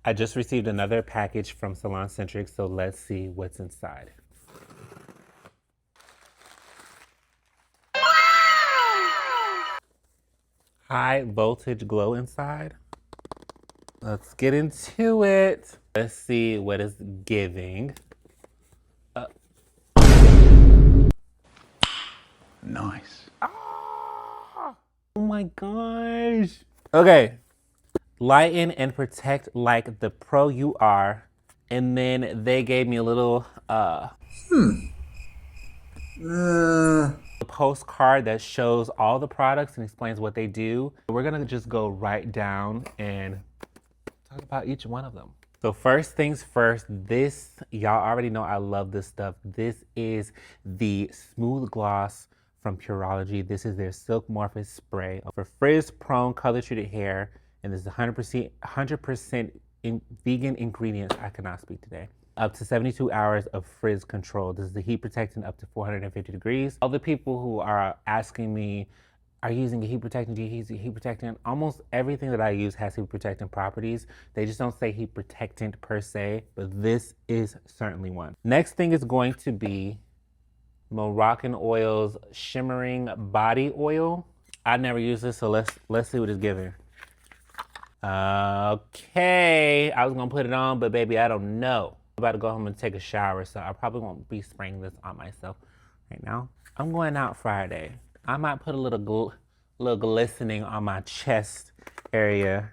I just received another package from Salon Centric, so let's see what's inside. High voltage glow inside. Let's get into it. Let's see what it's giving. Nice. Oh my gosh. Okay. Lighten and protect like the pro you are. And then they gave me a little postcard that shows all the products and explains what they do. We're gonna just go right down and talk about each one of them. So first things first, this, y'all already know I love this stuff. This is the Smooth Gloss from Pureology. This is their Silk Morphous Spray for frizz-prone, color-treated hair. And this is 100% vegan ingredients. I cannot speak today. Up to 72 hours of frizz control. This is the heat protectant up to 450 degrees. All the people who are asking me, are you using a heat protectant? Do you use a heat protectant? Almost everything that I use has heat protectant properties. They just don't say heat protectant per se, but this is certainly one. Next thing is going to be Moroccanoil's Shimmering Body Oil. I never used this, so let's see what it's giving. Okay, I was gonna put it on, but baby, I don't know. I'm about to go home and take a shower, so I probably won't be spraying this on myself right now. I'm going out Friday. I might put a little glistening on my chest area,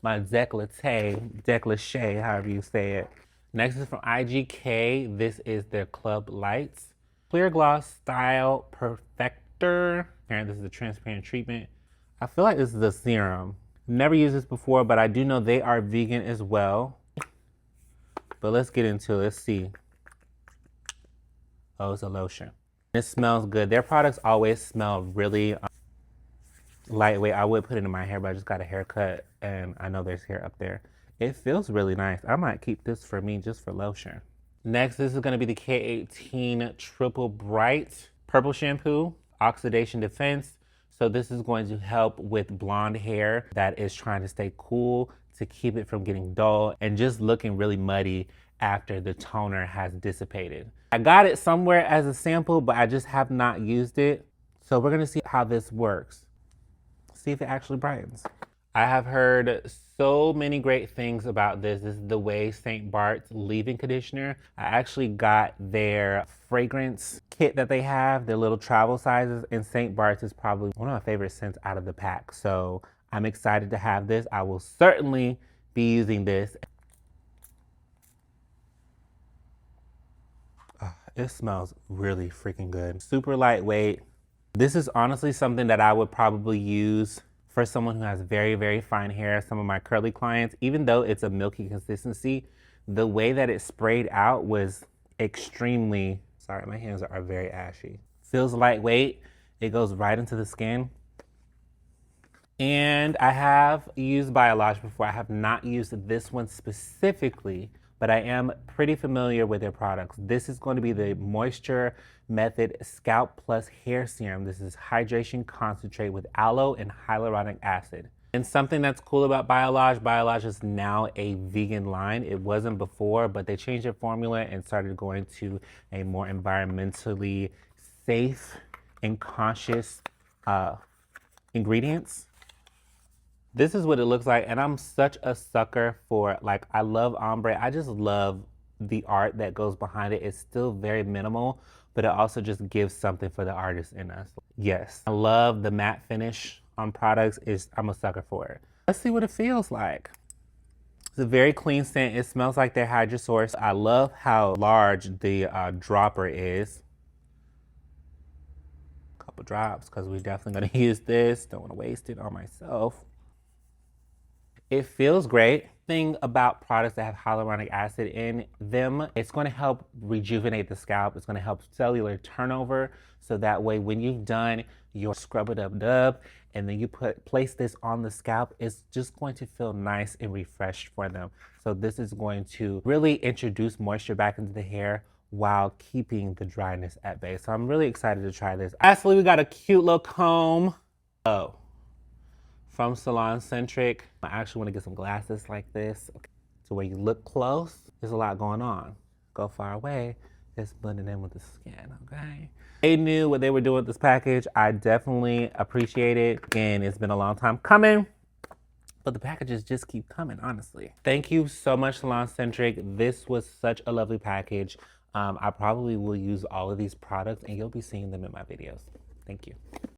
my décolleté, however you say it. Next is from IGK. This is their Club Lights Clear Gloss Style Perfector. And this is a transparent treatment. I feel like this is a serum. Never used this before, but I do know they are vegan as well. But let's get into it. Let's see. Oh, it's a lotion. It smells good. Their products always smell really lightweight. I would put it in my hair, but I just got a haircut and I know there's hair up there. It feels really nice. I might keep this for me just for lotion. Next, this is gonna be the K18 Triple Bright Purple Shampoo, Oxidation Defense. So this is going to help with blonde hair that is trying to stay cool, to keep it from getting dull and just looking really muddy after the toner has dissipated. I got it somewhere as a sample, but I just have not used it. So we're gonna see how this works. See if it actually brightens. I have heard so many great things about this. This is the Way St. Bart's leave-in conditioner. I actually got their fragrance kit that they have, their little travel sizes, and St. Bart's is probably one of my favorite scents out of the pack. So I'm excited to have this. I will certainly be using this. It smells really freaking good. Super lightweight. This is honestly something that I would probably use for someone who has very, very fine hair. Some of my curly clients, even though it's a milky consistency, the way that it sprayed out was extremely, sorry, my hands are very ashy. Feels lightweight. It goes right into the skin. And I have used Biolage before. I have not used this one specifically, but I am pretty familiar with their products. This is going to be the Moisture Method Scalp Plus Hair Serum. This is hydration concentrate with aloe and hyaluronic acid. And something that's cool about Biolage, Biolage is now a vegan line. It wasn't before, but they changed their formula and started going to a more environmentally safe and conscious ingredients. This is what it looks like, and I'm such a sucker for, like, I love ombre. I just love the art that goes behind it. It's still very minimal, but it also just gives something for the artist in us. Yes, I love the matte finish on products. I'm a sucker for it. Let's see what it feels like. It's a very clean scent. It smells like their Hydrosource. I love how large the dropper is. A couple drops, because we're definitely gonna use this. Don't wanna waste it on myself. It feels great. Thing about products that have hyaluronic acid in them, it's going to help rejuvenate the scalp. It's going to help cellular turnover. So that way, when you've done your scrub it up dub and then you place this on the scalp, it's just going to feel nice and refreshed for them. So this is going to really introduce moisture back into the hair while keeping the dryness at bay. So I'm really excited to try this. Lastly, we got a cute little comb. Oh. From Salon Centric. I actually want to get some glasses like this. Okay. So where you look close, there's a lot going on. Go far away, it's blending in with the skin, okay? They knew what they were doing with this package. I definitely appreciate it. And it's been a long time coming, but the packages just keep coming, honestly. Thank you so much, Salon Centric. This was such a lovely package. I probably will use all of these products and you'll be seeing them in my videos. Thank you.